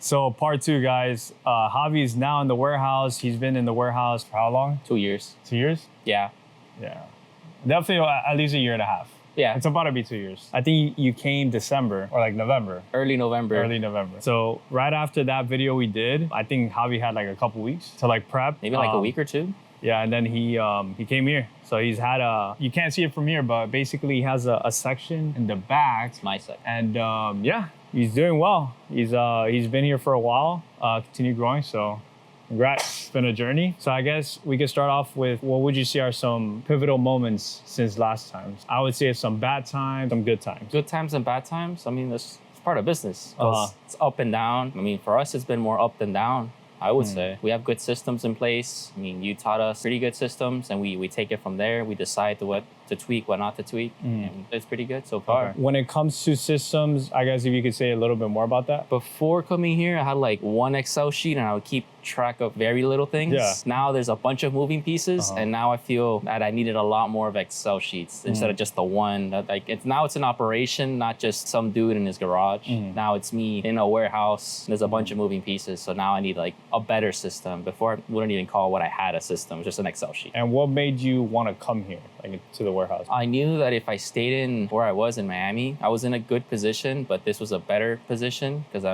So part two, guys. Javi is now in the warehouse. He's been in the warehouse for how long? 2 years. 2 years? Yeah. Yeah. Definitely at least a year and a half. Yeah. It's about to be 2 years. I think you came December or like November. Early November. Early November. So right after that video we did, I think Javi had like a couple weeks to like prep. Maybe like a week or two. Yeah, and then he came here. So he's had you can't see it from here, but basically he has a section in the back. It's my section. And yeah, he's doing well. He's been here for a while, continue growing, so congrats. It's been a journey. So I guess we could start off with what would you say are some pivotal moments since last time? I would say it's some bad times, some good times. Good times and bad times. I mean, it's part of business. Uh-huh. It's up and down. I mean, for us, it's been more up than down. I would say we have good systems in place. I mean, you taught us pretty good systems, and we take it from there. We decide what to tweak, what not to tweak, and it's pretty good so far. Okay. When it comes to systems, I guess if you could say a little bit more about that. Before coming here, I had like one Excel sheet, and I would keep track of very little things. Yeah. Now there's a bunch of moving pieces, and now I feel that I needed a lot more of Excel sheets instead of just the one. That, like now it's an operation, not just some dude in his garage. Now it's me in a warehouse. There's a bunch of moving pieces, so now I need like a better system. Before, I wouldn't even call what I had a system, it was just an Excel sheet. And what made you want to come here, like to the warehouse? I knew that if I stayed in where I was in Miami, I was in a good position, but this was a better position because I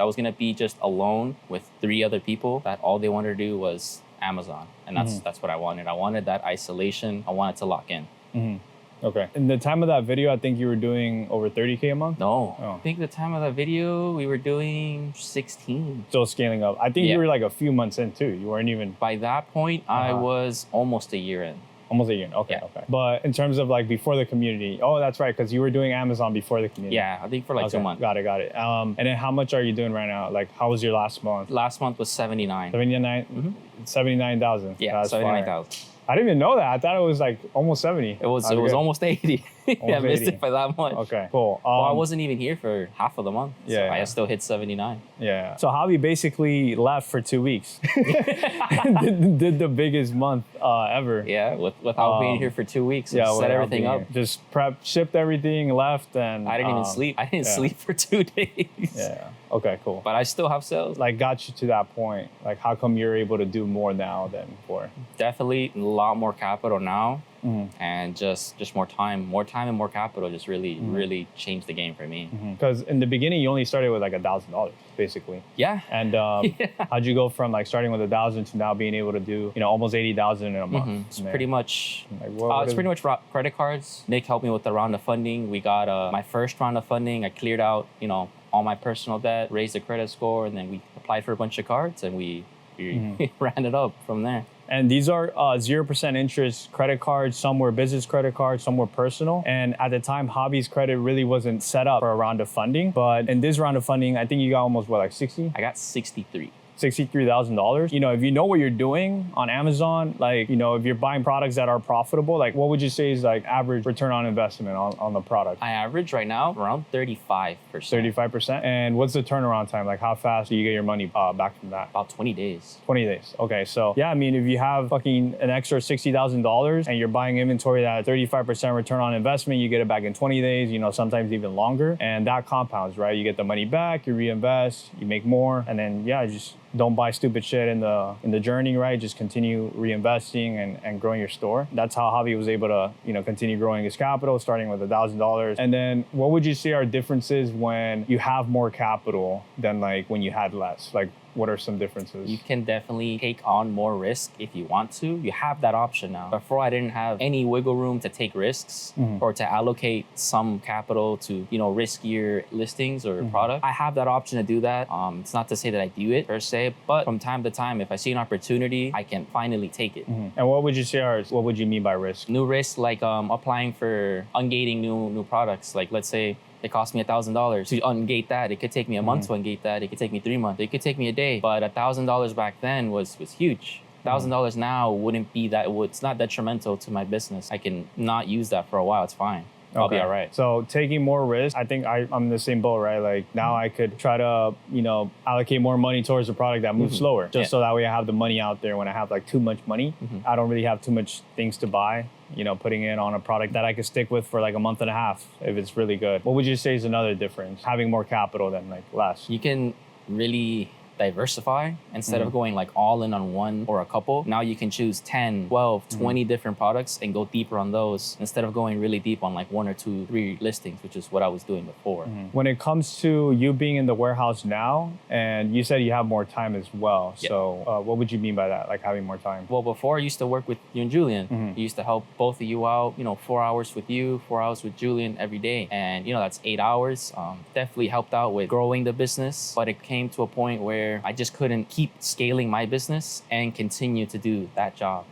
was gonna be just alone with 3 other people that all they wanted to do was Amazon. And that's what I wanted. I wanted that isolation. I wanted to lock in. Okay. In the time of that video, I think you were doing over 30K a month? No. Oh. I think the time of that video, we were doing 16. Still scaling up. I think you were like a few months in too. You weren't even... By that point, I was almost a year in. Almost a year in. Okay, okay. But in terms of like before the community, oh, that's right, because you were doing Amazon before the community. Yeah, I think for like 2 months. Got it. And then how much are you doing right now? Like, how was your last month? Last month was 79. 79? 79,000. Yeah, that's 79,000. I didn't even know that. I thought it was like almost 70. It was almost 80. I missed 80. it by that much. Okay, cool. Well, I wasn't even here for half of the month. So I still hit 79. Yeah. So Javi basically left for 2 weeks. did the biggest month ever. Yeah, without being here for 2 weeks. Yeah, set everything up. Just shipped everything, left, and I didn't even sleep. I didn't sleep for 2 days. Yeah. Okay, cool. But I still have sales. Like, got you to that point. Like, how come you're able to do more now than before? Definitely a lot more capital now. And just more time and more capital just really changed the game for me. Because in the beginning, you only started with like $1,000, basically. Yeah. And how'd you go from like starting with 1,000 to now being able to do, almost 80,000 in a month? It's pretty much, like, it's pretty much credit cards. Nick helped me with the round of funding. We got my first round of funding. I cleared out, all my personal debt, raised the credit score, and then we applied for a bunch of cards and we ran it up from there. And these are 0% interest credit cards. Some were business credit cards, some were personal. And at the time, Javi's credit really wasn't set up for a round of funding. But in this round of funding, I think you got almost, what, like 60? I got 63. $63,000. If you know what you're doing on Amazon, like, if you're buying products that are profitable, like what would you say is like average return on investment on the product? I average right now around 35%. 35%? And what's the turnaround time? Like how fast do you get your money back from that? About 20 days. 20 days. Okay. So yeah, I mean, if you have fucking an extra $60,000 and you're buying inventory that 35% return on investment, you get it back in 20 days, sometimes even longer. And that compounds, right? You get the money back, you reinvest, you make more, and then just don't buy stupid shit in the journey, right? Just continue reinvesting and growing your store. That's how Javi was able to, continue growing his capital, starting with $1,000. And then what would you say are differences when you have more capital than like when you had less? Like, what are some differences? You can definitely take on more risk if you want to. You have that option now. Before, I didn't have any wiggle room to take risks or to allocate some capital to, riskier listings or product. I have that option to do that. It's not to say that I do it per se, but from time to time, if I see an opportunity, I can finally take it. And what would you say what would you mean by risk? New risk, like applying for ungating new products. Like, let's say, it cost me $1,000 to ungate that. It could take me a month to ungate that. It could take me 3 months. It could take me a day. But $1,000 back then was huge. $1,000 now wouldn't be that. It's not detrimental to my business. I can not use that for a while. It's fine. I'll be all right. So taking more risk, I think I'm in the same boat, right? Like now I could try to, allocate more money towards a product that moves slower, just so that way I have the money out there when I have like too much money. I don't really have too much things to buy. Putting it on a product that I could stick with for like a month and a half if it's really good. What would you say is another difference, having more capital than like less? You can really diversify instead of going like all in on one or a couple. Now you can choose 10, 12, 20 different products and go deeper on those instead of going really deep on like 1 or 2, 3 listings, which is what I was doing before. When it comes to you being in the warehouse now, and you said you have more time as well. Yep. So what would you mean by that, like having more time? Well, before I used to work with you and Julian. I used to help both of you out, 4 hours with you, 4 hours with Julian every day. And, that's 8 hours. Definitely helped out with growing the business. But it came to a point where I just couldn't keep scaling my business and continue to do that job.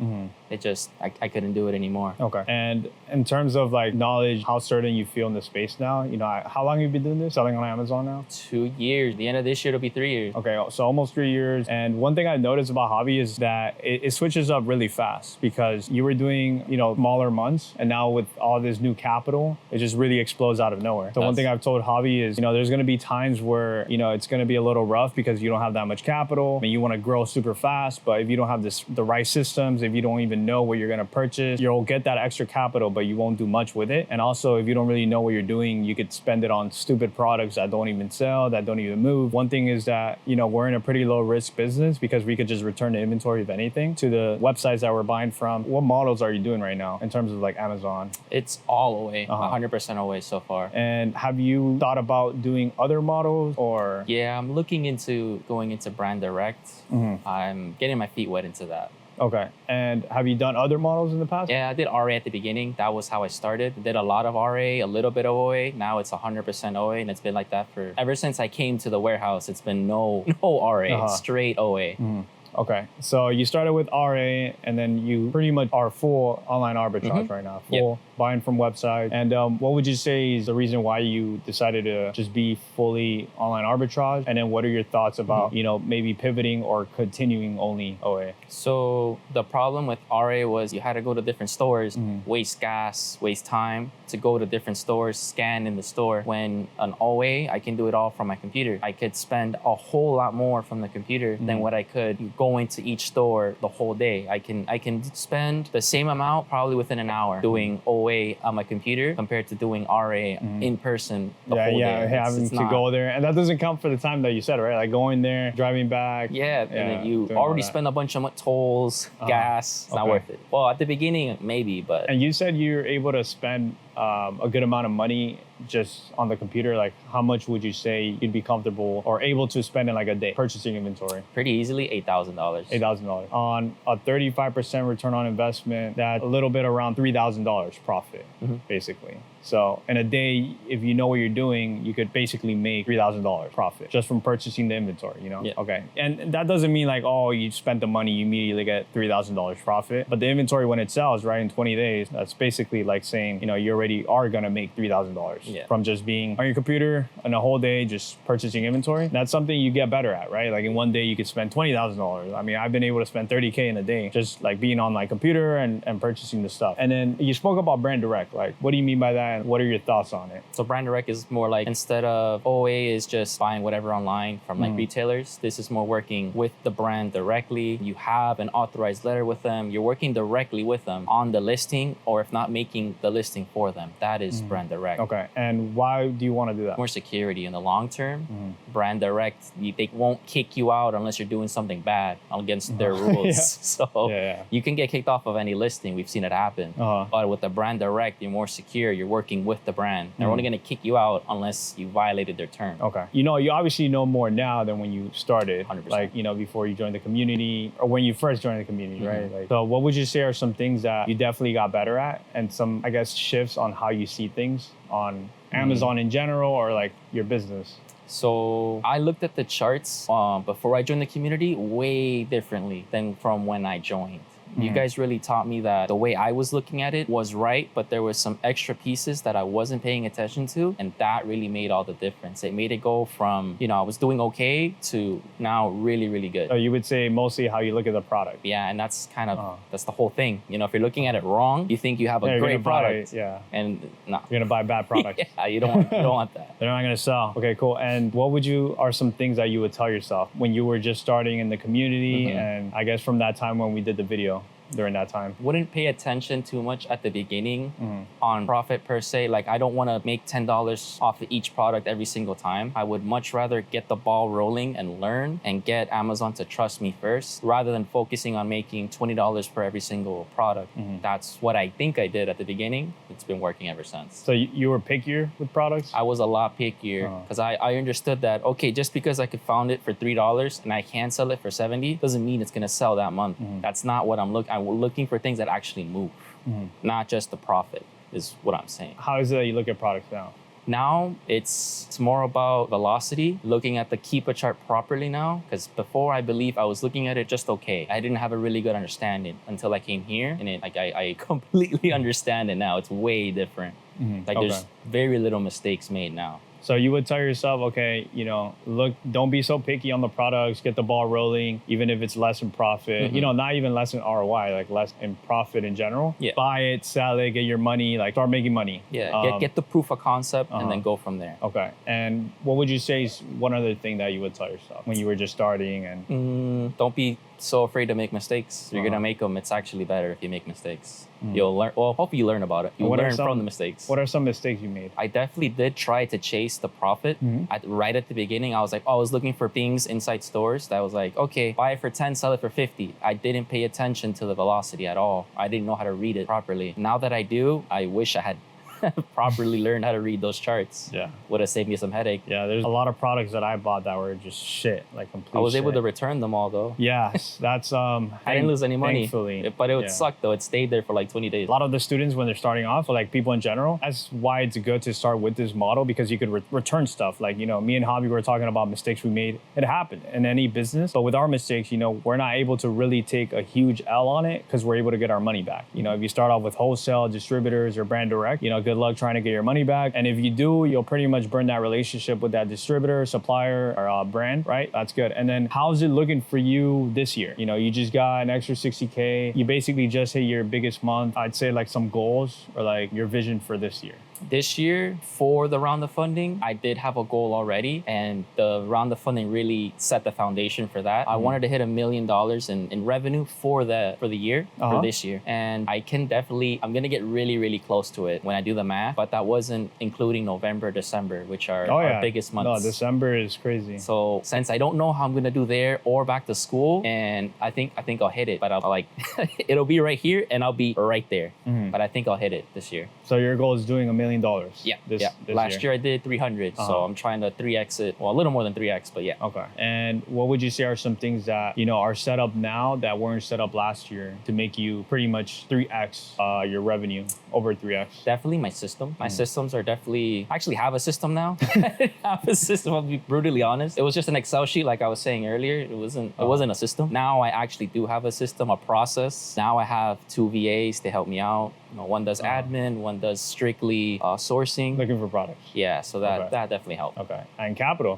It just, I couldn't do it anymore. Okay. And in terms of like knowledge, how certain you feel in the space now, how long have you been doing this, selling on Amazon now? 2 years. The end of this year, it'll be 3 years. Okay, so almost 3 years. And one thing I've noticed about Javi is that it switches up really fast because you were doing, smaller months, and now with all this new capital, it just really explodes out of nowhere. So one thing I've told Javi is, there's going to be times where, it's going to be a little rough because you don't have that much capital and you want to grow super fast. But if you don't have the right systems, if you don't even know what you're going to purchase, you'll get that extra capital, but you won't do much with it. And also, if you don't really know what you're doing, you could spend it on stupid products that don't even sell, that don't even move. One thing is that, we're in a pretty low risk business because we could just return the inventory of anything to the websites that we're buying from. What models are you doing right now in terms of like Amazon? It's all away, 100% away so far. And have you thought about doing other models or? Yeah, I'm looking into going into brand direct. I'm getting my feet wet into that. Okay. And have you done other models in the past? Yeah, I did RA at the beginning. That was how I started. Did a lot of RA, a little bit of OA. Now it's 100% OA, and it's been like that for ever since I came to the warehouse. It's been no RA, straight OA. Okay, so you started with RA, and then you pretty much are full online arbitrage right now, full buying from website. And what would you say is the reason why you decided to just be fully online arbitrage? And then what are your thoughts about, maybe pivoting or continuing only OA? So the problem with RA was you had to go to different stores, waste gas, waste time to go to different stores, scan in the store. When an OA, I can do it all from my computer. I could spend a whole lot more from the computer than what I could going to each store the whole day. I can spend the same amount probably within an hour doing OA on my computer compared to doing RA in person the whole day. Having to go there. And that doesn't count for the time that you said, right? Like going there, driving back. Yeah, and then you already spend a bunch of tolls, gas. It's not worth it. Well, at the beginning, maybe, but... And you said you're able to spend a good amount of money just on the computer. Like how much would you say you'd be comfortable or able to spend in like a day purchasing inventory? Pretty easily, $8,000. $8,000 on a 35% return on investment. That's a little bit around $3,000 profit, basically. So in a day, if you know what you're doing, you could basically make $3,000 profit just from purchasing the inventory, Yeah. Okay. And that doesn't mean like, oh, you spent the money, you immediately get $3,000 profit. But the inventory, when it sells, right, in 20 days, that's basically like saying, you already are going to make $3,000 from just being on your computer and a whole day just purchasing inventory. That's something you get better at, right? Like in one day, you could spend $20,000. I mean, I've been able to spend $30K in a day just like being on my computer and purchasing the stuff. And then you spoke about brand direct. Like, what do you mean by that? And what are your thoughts on it? So brand direct is more like, instead of OA is just buying whatever online from like retailers, this is more working with the brand directly. You have an authorized letter with them. You're working directly with them on the listing, or if not, making the listing for them. That is brand direct. Okay. And why do you want to do that? More security in the long term. Brand direct, they won't kick you out unless you're doing something bad against their rules. So you can get kicked off of any listing. We've seen it happen. But with the brand direct, you're more secure. You're working with the brand. They're only going to kick you out unless you violated their term. Okay. You obviously know more now than when you started. 100%. Like, before you joined the community or when you first joined the community, right? Like, so what would you say are some things that you definitely got better at and some, I guess, shifts on how you see things on Amazon in general or like your business? So I looked at the charts before I joined the community way differently than from when I joined. You guys really taught me that the way I was looking at it was right, but there was some extra pieces that I wasn't paying attention to, and that really made all the difference. It made it go from, I was doing okay to now really, really good. So you would say mostly how you look at the product. Yeah, and that's kind of, that's the whole thing. If you're looking at it wrong, you think you have a great product. And no. You're going to buy bad products. You don't want that. They're not going to sell. Okay, cool. And what are some things that you would tell yourself when you were just starting in the community and I guess from that time when we did the video? during that time? Wouldn't pay attention too much at the beginning on profit per se. Like, I don't want to make $10 off of each product every single time. I would much rather get the ball rolling and learn and get Amazon to trust me first, rather than focusing on making $20 per every single product. That's what I think I did at the beginning. It's been working ever since. So you were pickier with products? I was a lot pickier because I understood that, okay, just because I could found it for $3 and I can sell it for $70 doesn't mean it's going to sell that month. That's not what I'm looking. I'm looking for things that actually move, not just the profit is what I'm saying. How is it that you look at products now? Now it's more about velocity, looking at the Keepa chart properly now, because before I believe I was looking at it just okay. I didn't have a really good understanding until I came here, and I completely understand it now. It's way different. There's very little mistakes made now. So you would tell yourself, okay, look, don't be so picky on the products, get the ball rolling, even if it's less in profit, not even less in ROI, like less in profit in general. Yeah. Buy it, sell it, get your money, like start making money. Yeah, get the proof of concept and then go from there. Okay. And what would you say is one other thing that you would tell yourself when you were just starting? And don't be so afraid to make mistakes. You're going to make them. It's actually better if you make mistakes. You'll learn. Well, hopefully you learn about it. You learn from the mistakes. What are some mistakes you made? I definitely did try to chase the profit. Right at the beginning, I was like, I was looking for things inside stores that was like, okay, buy it for 10, sell it for 50. I didn't pay attention to the velocity at all. I didn't know how to read it properly. Now that I do, I wish I had properly learned how to read those charts. Yeah. Would have saved me some headache. Yeah, there's a lot of products that I bought that were just shit, like complete I was able shit. to return them all though. Yes, that's I didn't lose any money. Thankfully. But it would suck though. It stayed there for like 20 days. A lot of the students when they're starting off, or like people in general, that's why it's good to start with this model, because you could return stuff. Like, me and Javi were talking about mistakes we made. It happened in any business. But with our mistakes, we're not able to really take a huge L on it because we're able to get our money back. If you start off with wholesale, distributors, or brand direct, good luck trying to get your money back. And if you do, you'll pretty much burn that relationship with that distributor, supplier, or brand, right? That's good. And then how's it looking for you this year? You just got an extra 60K. You basically just hit your biggest month. I'd say like some goals or like your vision for this year. This year, for the round of funding, I did have a goal already, and the round of funding really set the foundation for that. I wanted to hit $1 million in revenue for the year, for this year. And I'm gonna get really, really close to it when I do the math, but that wasn't including November, December, which are our biggest months. No, December is crazy. So since I don't know how I'm gonna do there or back to school, and I think I'll hit it, but I'll like, it'll be right here and I'll be right there. But I think I'll hit it this year. So your goal is doing $1 million. Yeah. This Last year I did 300, so I'm trying to 3x it. Well, a little more than 3x, but yeah. Okay. And what would you say are some things that are set up now that weren't set up last year to make you pretty much 3x your revenue, over 3x? Definitely my system. My systems are definitely. I actually have a system now. I have a system. I'll be brutally honest. It was just an Excel sheet, like I was saying earlier. It wasn't a system. Now I actually do have a system, a process. Now I have 2 VAs to help me out. One does admin, one does strictly sourcing. Looking for products. Yeah, so that definitely helped. Okay. And capital,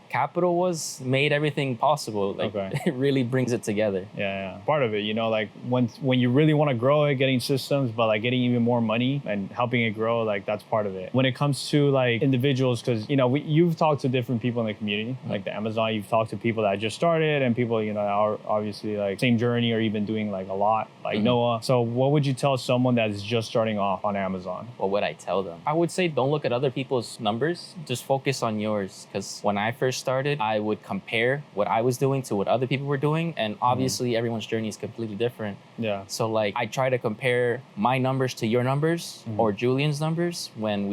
Capital made everything possible. Like it really brings it together. Yeah. Part of it, like when you really want to grow it, getting systems, but like getting even more money and helping it grow, like that's part of it. When it comes to like individuals, because you've talked to different people in the community, like the Amazon, you've talked to people that just started and people that are obviously like same journey or even doing like a lot, like Noah. So what would you tell someone that is just starting off on Amazon? What would I tell them? I would say don't look at other people's numbers, just focus on yours. Because when I first started, I would compare what I was doing to what other people were doing, and obviously everyone's journey is completely different. Yeah. So like I try to compare my numbers to your numbers or Julian's numbers when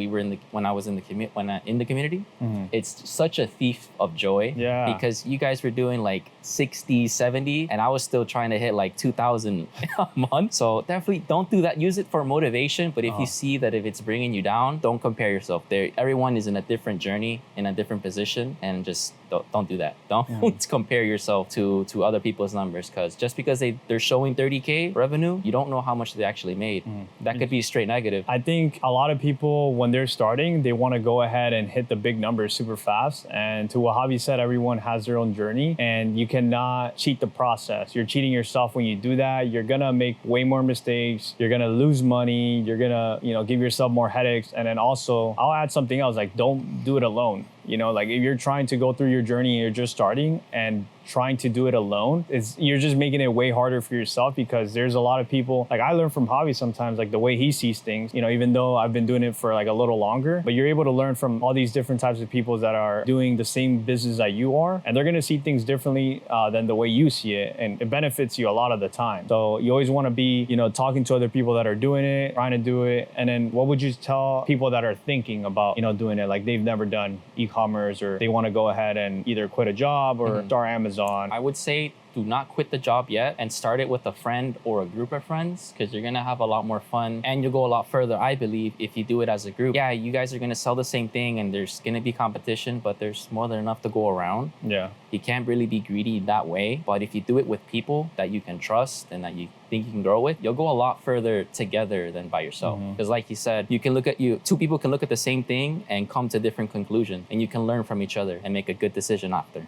I was in the community. It's such a thief of joy. Yeah. Because you guys were doing like 60, 70, and I was still trying to hit like 2,000 a month. So definitely don't do that. Use it for motivation, but if you see that if it's bringing you down, don't compare yourself. Everyone is in a different journey, in a different position, and just don't do that. Don't compare yourself to other people's numbers, because just because they're showing 30K revenue, you don't know how much they actually made. That could be straight negative. I think a lot of people, when they're starting, they want to go ahead and hit the big numbers super fast. And to what Javi said, everyone has their own journey, and you cannot cheat the process. You're cheating yourself when you do that. You're gonna make way more mistakes. You're gonna lose money. You're gonna give yourself more headaches. And then also, I'll add something else, like don't do it alone. Like if you're trying to go through your journey and you're just starting and trying to do it alone, you're just making it way harder for yourself, because there's a lot of people, like I learn from Javi sometimes, like the way he sees things, even though I've been doing it for like a little longer, but you're able to learn from all these different types of people that are doing the same business that you are, and they're going to see things differently than the way you see it, and it benefits you a lot of the time. So you always want to be, talking to other people that are doing it, trying to do it. And then what would you tell people that are thinking about, doing it, like they've never done e-commerce, or they want to go ahead and either quit a job or start Amazon? I would say do not quit the job yet and start it with a friend or a group of friends, because you're going to have a lot more fun and you'll go a lot further, I believe, if you do it as a group. Yeah, you guys are going to sell the same thing and there's going to be competition, but there's more than enough to go around. Yeah. You can't really be greedy that way. But if you do it with people that you can trust and that you think you can grow with, you'll go a lot further together than by yourself. Because like you said, two people can look at the same thing and come to different conclusions, and you can learn from each other and make a good decision after.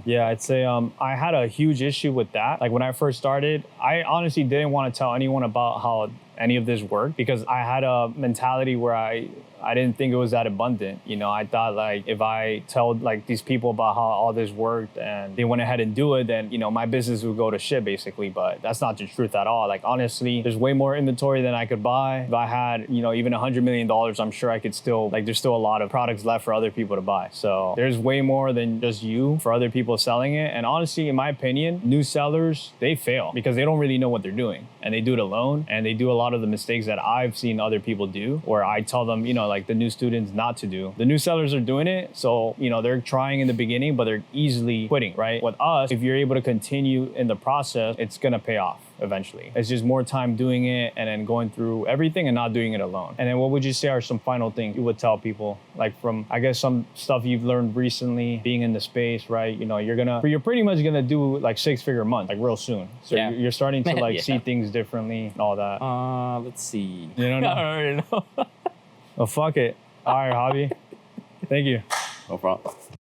Yeah, I'd say I had a huge issue with that. Like when I first started, I honestly didn't want to tell anyone about how any of this worked, because I had a mentality where I didn't think it was that abundant. I thought like if I told like these people about how all this worked and they went ahead and do it, then my business would go to shit basically. But that's not the truth at all. Like honestly, there's way more inventory than I could buy. If I had even $100 million, I'm sure I could still, like, there's still a lot of products left for other people to buy. So there's way more than just you for other people selling it. And honestly, in my opinion, new sellers, they fail because they don't really know what they're doing, and they do it alone, and they do a lot of the mistakes that I've seen other people do, where I tell them, like the new students not to do. The new sellers are doing it, so they're trying in the beginning, but they're easily quitting, right? With us, if you're able to continue in the process, it's gonna pay off eventually. It's just more time doing it and then going through everything and not doing it alone. And then what would you say are some final things you would tell people, like from, I guess, some stuff you've learned recently being in the space, right? You're pretty much gonna do like 6-figure month, like real soon. So Yeah. you're starting to like Yeah. see things differently and all that. Let's see. You don't know? I don't already know. Well, fuck it. All right, Javi. Thank you. No problem.